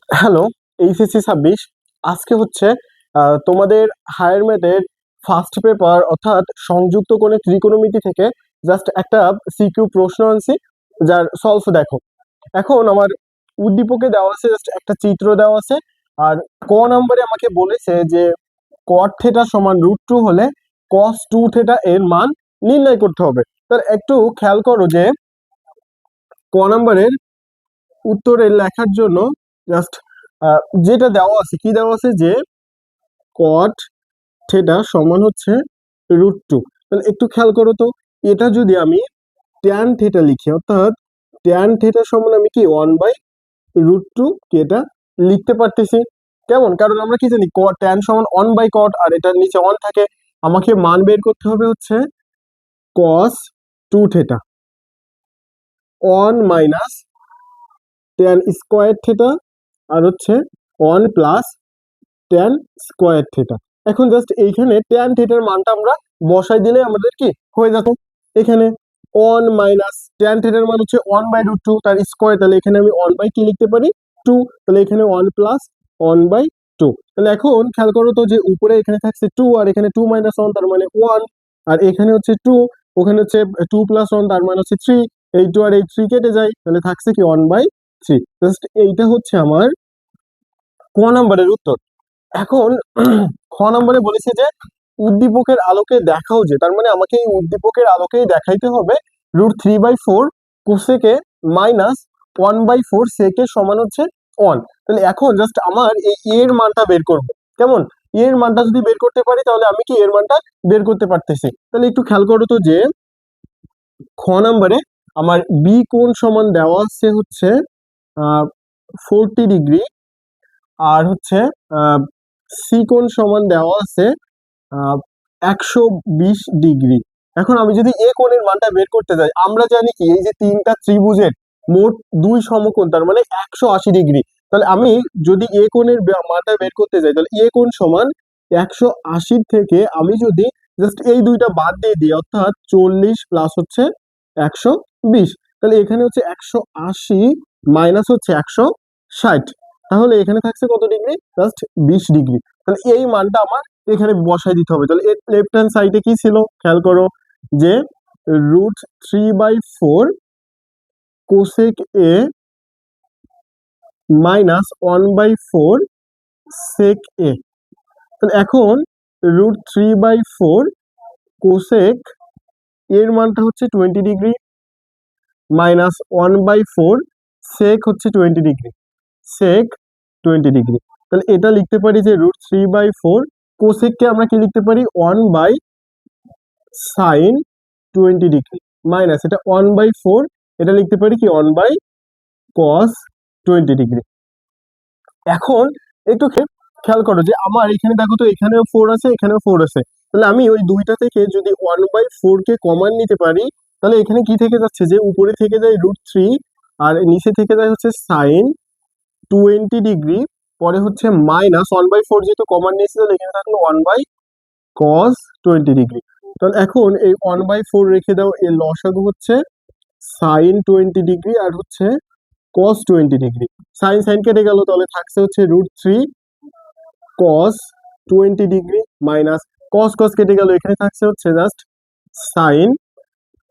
Hello, HSC 26 আজকে হচ্ছে তোমাদের হায়ার ম্যাথের ফার্স্ট পেপার অর্থাৎ সংযুক্ত কোণে ত্রিকোণমিতি থেকে জাস্ট একটা সিকিউ প্রশ্ন আনছি, যার সলভ দেখো। এখন আমার উদ্দীপকে দেওয়া আছে, জাস্ট একটা চিত্র দেওয়া আছে, আর নাম্বারে আমাকে বলেছে যে কট থিটা সমান √2 হলে কস 2 থিটা এর মান নির্ণয় করতে হবে। তার একটু খেয়াল করো যে নাম্বারের উত্তরে লেখার জন্য জাস্ট যেটা দেওয়া আছে, কি দেওয়া আছে যে কট থিটা সমান হচ্ছে √2। তাহলে একটু খেয়াল করো তো, এটা যদি আমি ট্যান থিটা লিখি, অর্থাৎ ট্যান থিটা সমান আমি কি 1/√2 কি এটা লিখতে পারতেছি। কেমন? কারণ আমরা কি জানি ট্যান সমান 1/cot, আর এটার নিচে 1 থাকে। আমাকে মান বের করতে হবে হচ্ছে cos 2 theta 1 minus tan square theta, আর হচ্ছে 1 প্লাস ট্যান স্কোয়ার থিটা। এখন জাস্ট এইখানে ট্যান থিটার মানটা আমরা বসাই দিলে আমাদের কি হয়ে যেত। এখানে 1 মাইনাস ট্যান থিটার মান হচ্ছে 1/√2 তার স্কোয়ার, তাহলে এখানে আমি 1 কি লিখতে পারি 2, তাহলে এখানে 1 প্লাস 1/2। তাহলে এখন খেয়াল করো তো যে উপরে এখানে থাকছে 2, আর এখানে 2 মাইনাস 1 তার মানে 1, আর এখানে হচ্ছে 2, ওখানে হচ্ছে 2 প্লাস 1 তার মানে হচ্ছে 3। এই 2 আর এই 3 কেটে যায়, তাহলে থাকছে কি 1/3। জাস্ট এইটা হচ্ছে আমার নাম্বারের উত্তর। এখন খ নম্বরে বলেছে যে উদ্দীপকের আলোকে দেখাও, যে তার মানে আমাকে এই উদ্দীপকের আলোকেই দেখাইতে হবে √3/4 কোসেকে মাইনাস 1/4 সেকে সমান হচ্ছে 1। তাহলে এখন জাস্ট আমার এই এর মানটা বের করব। কেমন? এর মানটা যদি বের করতে পারি তাহলে আমি কি এর মানটা বের করতে পারতেছি। তাহলে একটু খেয়াল করো তো যে খ নম্বরে আমার বি কোণ সমান দেওয়া আছে হচ্ছে 40 ডিগ্রি, আর হচ্ছে সি কোণ সমান দেওয়া আছে 120 ডিগ্রি। এখন আমি যদি এ কোণের মানটা বের করতে যাই, আমরা জানি কি এই যে তিনটা ত্রিভুজের মোট দুই সমকোণ, তার মানে 180 ডিগ্রি। তাহলে আমি যদি এ কোণের মানটা বের করতে যাই, তাহলে এ কোণ সমান 180 থেকে আমি যদি জাস্ট এই দুইটা বাদ দিয়ে দিই, অর্থাৎ 40 প্লাস হচ্ছে 120, তাহলে এখানে হচ্ছে 180 মাইনাস হচ্ছে 160, তাহলে এখানে থাকছে কত ডিগ্রি? Just 20 degree. তাহলে এই মানটা আমার এখানে বসাই দিতে হবে। তাহলে লেফট হ্যান্ড সাইডে কি ছিল খেয়াল করো যে √3/4 কোসেক এ মাইনাস 1/4 সেক এ। তাহলে এখন √3/4 কোসেক এর মানটা হচ্ছে 20 ডিগ্রি, মাইনাস 1/4 সেক হচ্ছে 20 ডিগ্রি, সেক 20 ডিগ্রি। তাহলে এটা লিখতে পারি যে √3/4 কোসেককে আমরা কি লিখতে পারি 1/sin 20 ডিগ্রি, মাইনাস এটা 1/4, এটা লিখতে পারি কি 1/cos 20 ডিগ্রি। এখন একটু খেয়াল করো যে আমার এখানে দেখো তো, এখানেও 4 আছে, এখানেও 4 আছে। তাহলে আমি ওই দুইটা থেকে যদি 1/4 কে কমন নিতে পারি, তাহলে এখানে কি থেকে যাচ্ছে যে উপরে থেকে যায় √3, আর নিচে থেকে যায় হচ্ছে sin 20 ডিগ্রি, পরে হচ্ছে মাইনাস 1/4 যেহেতু কমন নিয়েছি, তাহলে এখানে থাকলো 1/cos 20 ডিগ্রি। তাহলে এখন এই 1/4 রেখে দাও, এর লসাগু হচ্ছে sin 20 ডিগ্রি আর হচ্ছে cos 20 ডিগ্রি। সাইন সাইন কেটে গেল, তাহলে থাকছে হচ্ছে √3 cos 20 degree minus cos cos কেটে গেল, এখানে থাকছে হচ্ছে জাস্ট sin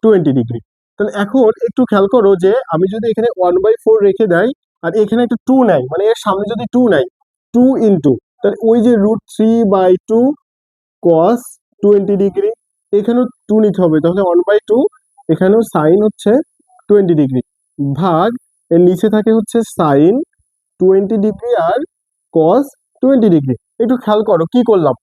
20 ডিগ্রি। তাহলে এখন একটু খেয়াল করো যে আমি যদি এখানে 1/4 রেখে দেয়, আর এখানে একটা 2 নাই, মানে এর সামনে যদি 2 নাই, 2 ইন্টু, তাহলে ওই যে √3/2 cos 20 ডিগ্রি, এখানেও 2 নিতে হবে, তাহলে 1/2, এখানেও সাইন হচ্ছে 20 ডিগ্রি, ভাগ এর নিচে থাকে হচ্ছে sin 20 ডিগ্রি আর cos 20 ডিগ্রি। একটু খেয়াল করো কি করলাম,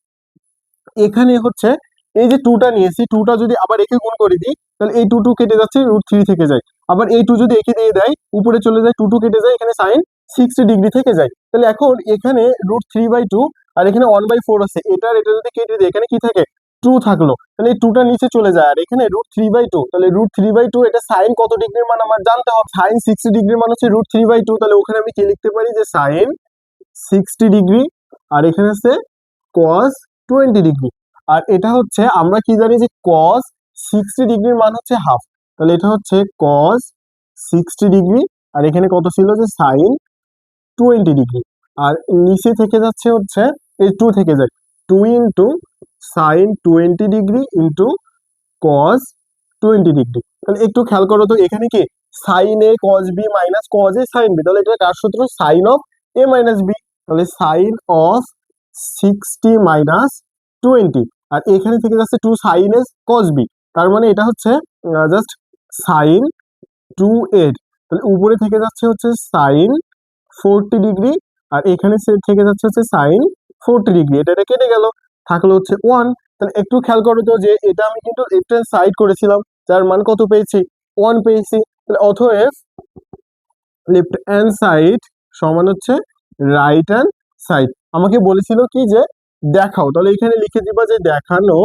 এখানে হচ্ছে এই যে 2টা নিয়েছি, 2টা যদি আবার একে গুণ করে দিই, তাহলে এই 2 কেটে যাচ্ছে, √3 থেকে যায়। আবার এই 2 যদি একে দিয়ে দেয়, উপরে চলে যায়, 2 কেটে যায়, এখানে sin 60 ডিগ্রি থেকে যায়। তাহলে এখন এখানে √3/2 আর এখানে 1/4 আছে, এটা আর এটা যদি কেটে দিই, এখানে কি থাকে 2 থাকলো, তাহলে এই 2টা নিচে চলে যায়, আর এখানে √3/2, তাহলে √3/2 এটা সাইন কত ডিগ্রির মান আমার জানতে হবে। sin 60 ডিগ্রির মান হচ্ছে √3/2, তাহলে ওখানে আমি কি লিখতে পারি যে sin 60 ডিগ্রি, আর এখানে আছে cos 20 ডিগ্রি। আর এটা হচ্ছে আমরা কি জানি যে cos 60 ডিগ্রির মান হচ্ছে হাফ, তাহলে এটা হচ্ছে cos 60 ডিগ্রি, আর এখানে কত ছিল যে sin 20 ডিগ্রি। আর নিচে থেকে যাচ্ছে হচ্ছে এই 2 থেকে যায় 2 into sine 20 degree into cos 20 degree. তাহলে একটু খেয়াল করো তো এখানে কি sine A cos B minus cos A sine B, তাহলে এটা কার সূত্র? Sine of A minus B. তাহলে সাইন অফ 60 - 20। আর এখানে থেকে যাচ্ছে 2 সাইন এ কজ বি, তার মানে এটা হচ্ছে জাস্ট সাইন 2 এর। তাহলে উপরে থেকে যাচ্ছে হচ্ছে সাইন 40 ডিগ্রি, আর এখানে থেকে যাচ্ছে হচ্ছে সাইন 40 ডিগ্রি। এটা কেটে গেল, থাকলো হচ্ছে 1। তাহলে একটু খেয়াল করো তো যে এটা আমি কিন্তু লেফট হ্যান্ড সাইড করেছিলাম, যার মান কত পেয়েছি? 1 পেয়েছি। তাহলে অতএব লেফট হ্যান্ড সাইড সমান হচ্ছে রাইট হ্যান্ড সাইড। আমাকে বলেছিল কি যে দেখাও, তাহলে এখানে লিখে দিবা যে দেখানো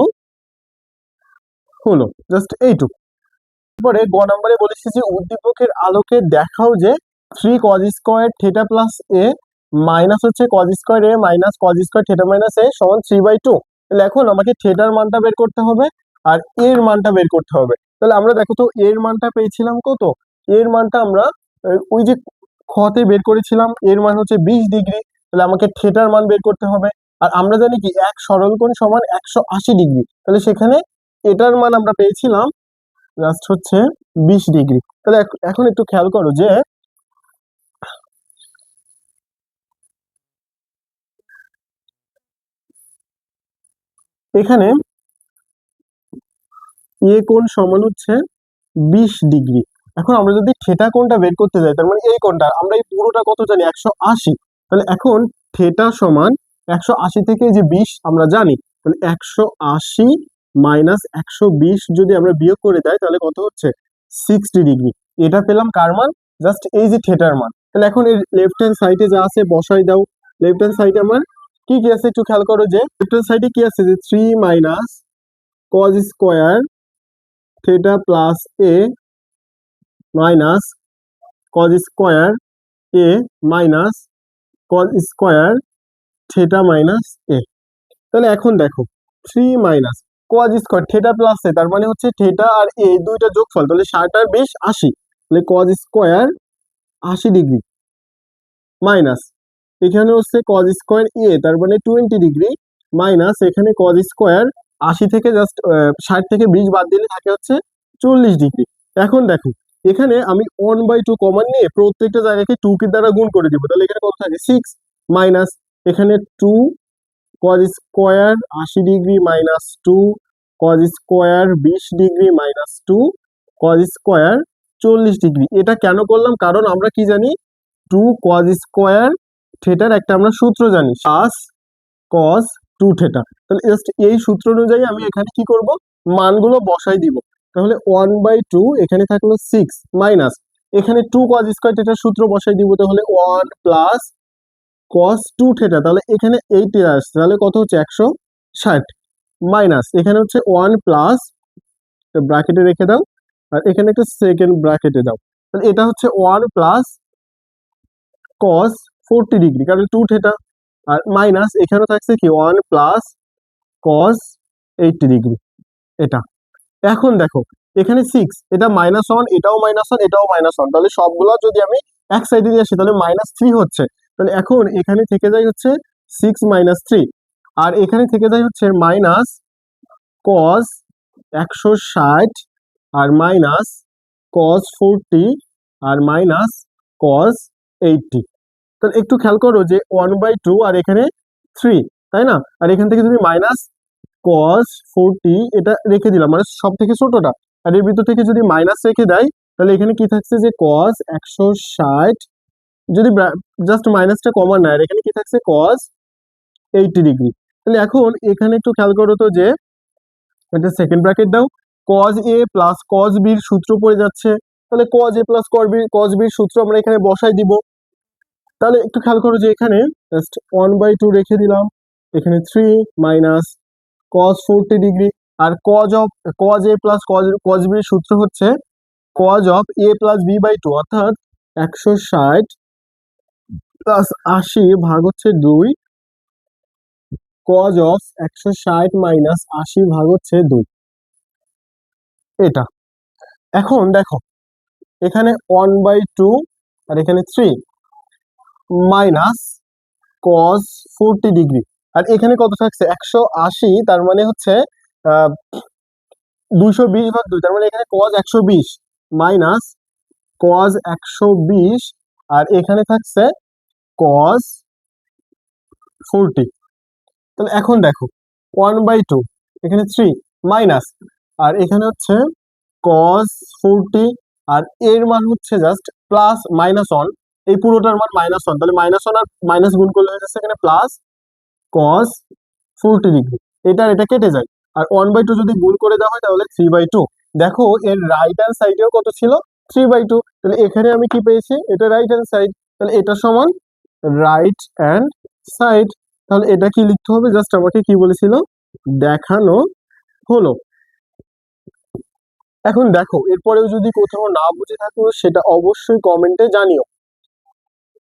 হলো, জাস্ট এইটুকু। তারপরে গ নাম্বারে বলেছি যে উদ্দীপকের আলোকে দেখাও যে 3 cos square theta plus A minus হচ্ছে cos square A minus cos square theta minus A সমান 3/2। তাহলে এখন আমাকে থিটার মানটা বের করতে হবে আর এর মানটা বের করতে হবে। তাহলে আমরা দেখো তো এর মানটা পেয়েছিলাম কত? এর মানটা আমরা ওই যে খতে বের করেছিলাম, এর মান হচ্ছে 20 ডিগ্রি। তাহলে আমাকে থিটার মান বের করতে হবে। আর আমরা জানি কি এক সরলকোণ সমান 180 ডিগ্রি, তাহলে সেখানে এটার মান আমরা পেয়েছিলাম জাস্ট হচ্ছে 20 ডিগ্রি। তাহলে এখন একটু খেয়াল করো যে এখানে এ কোণ সমান হচ্ছে 20 ডিগ্রি। এখন আমরা যদি থিটা কোণটা বের করতে যাই, তার মানে এই কোণটা আমরা এই পুরোটা কত জানি? 180। তাহলে এখন থিটা সমান 180 থেকে যে 20 আমরা জানি, তাহলে 180 মাইনাস 120 যদি আমরা বিয়োগ করে দেয় তাহলে কত হচ্ছে? 60 ডিগ্রি। এটা পেলাম কার মান? জাস্ট এই যে থিটার মান। তাহলে এখন এই লেফট হ্যান্ড সাইডে যা আছে বসাই দাও। লেফট হ্যান্ড সাইডে আমার কি কি আছে একটু খেয়াল করো যে লেফট হ্যান্ড সাইডে কি আছে? যে 3 minus cos square theta plus A minus cos square A minus cos square theta minus A. তাহলে এখন দেখো 3 minus cos square theta plus A, তার মানে হচ্ছে থিটা আর এ দুইটা যোগফল, তাহলে 60 আর 20 80। তাহলে কজ স্কোয়ার 80 ডিগ্রি মাইনাস এখানে হচ্ছে কজ স্কোয়ার এ, তার মানে 20 ডিগ্রি মাইনাস এখানে কজ স্কোয়ার 80 থেকে জাস্ট 60 থেকে 20 বাদ দিলে থাকে হচ্ছে 40 ডিগ্রি। এখন দেখো এখানে আমি 1/2 কমন নিয়ে প্রত্যেকটা জায়গাকে 2 কে দ্বারা গুণ করে দিব, তাহলে এখানে কত থাকে? 6 মাইনাস এখানে 2 cos square 80 degree minus 2 cos square 20 degree minus 2 cos square 40 degree. এটা কেন করলাম? কারণ আমরা কি জানি 2 কজ স্কোয়ার থিটার একটা আমরা সূত্র জানি, প্লাস কজ 2 থিটা। তাহলে জাস্ট এই সূত্র অনুযায়ী আমি এখানে কি করব? মানগুলো বসাই দিব। তাহলে 1/2 এখানে থাকলো 6 মাইনাস এখানে 2 কজ স্কোয়ার থিটার সূত্র বসাই দিব, তাহলে 1 প্লাস কস 2 থিটা, তাহলে এখানে 80 আসছে, তাহলে কত হচ্ছে? 160 মাইনাস এখানে হচ্ছে 1 প্লাস ব্র্যাকেটে রেখে দাও আর এখানে একটা সেকেন্ড ব্র্যাকেটে দাও। তাহলে এটা হচ্ছে 1 প্লাস কস 40 ডিগ্রি কারণ 2 থিটা, আর মাইনাস এখানে থাকছে কি 1 প্লাস কস 80 ডিগ্রি এটা। এখন দেখো এখানে 6, এটা -1, এটাও -1, এটাও -1, তাহলে সবগুলো যদি আমি এক সাইডে নিয়ে আসি তাহলে -3 হচ্ছে। তাহলে এখন এখানে থেকে যায় হচ্ছে 6 - 3, আর এখানে থেকে যায় হচ্ছে মাইনাস কস 160 আর মাইনাস কস 40 আর মাইনাস কস 80। তাহলে একটু খেয়াল করো যে 1/2 আর এখানে 3, তাই না? আর এখান থেকে যদি মাইনাস কস 40 এটা রেখে দিলাম মানে সব থেকে ছোটটা, আর এর ভিতর থেকে যদি মাইনাস রেখে দেয় তাহলে এখানে কি থাকছে? যে কস 160 যদি জাস্ট মাইনাসটা কমন নেয়, আর এখানে কি থাকছে? কস 80 ডিগ্রি। তাহলে এখন এখানে একটু খেয়াল করো তো যে একটা সেকেন্ড ব্র্যাকেট দাও, কজ এ প্লাস কজ বির সূত্র পড়ে যাচ্ছে, তাহলে কজ এ প্লাস কজ বির সূত্র আমরা এখানে বসাই দিব। তাহলে একটু খেয়াল করো যে এখানে জাস্ট 1/2 রেখে দিলাম, এখানে 3 মাইনাস cos 40 ডিগ্রি, আর cos a plus cos b এর সূত্র হচ্ছে cos of a plus b/2, অর্থাৎ 160 প্লাস 80 ভাগ হচ্ছে 2, cos অফ 160 মাইনাস 80 ভাগ হচ্ছে 2 এটা। এখন দেখো এখানে 1/2 আর এখানে 3, মাইনাস কজ 40 ডিগ্রি। আর এখানে কত থাকছে 180, তার মানে হচ্ছে 220/2, তার মানে এখানে কজ 120 মাইনাস কজ 120, আর এখানে থাকছে কজ 40। তাহলে এখন দেখো 1/2, এখানে 3 মাইনাস, আর এখানে হচ্ছে কজ 40, আর এর মান হচ্ছে জাস্ট প্লাস -1, এই পুরোটার মান -1, তাহলে -1 আর মাইনাস গুণ করলে হয়ে যাচ্ছে এখানে প্লাস কজ 40 ডিগ্রি। এটা আর এটা কেটে যায়, আর 1/2 যদি গুণ করে দেওয়া হয় তাহলে 3/2। দেখো এর রাইট হ্যান্ড সাইডেও কত ছিল 3/2, তাহলে এখানে আমি কি পেয়েছি, এটা রাইট হ্যান্ড সাইড, তাহলে এটা সমান রাইট হ্যান্ড সাইড। তাহলে এটা কি লিখতে হবে, জাস্ট আমাকে কি বলেছিল, দেখানো হলো। এখন দেখো এরপরেও যদি কোথাও না বুঝে থাকো সেটা অবশ্যই কমেন্টে জানিও।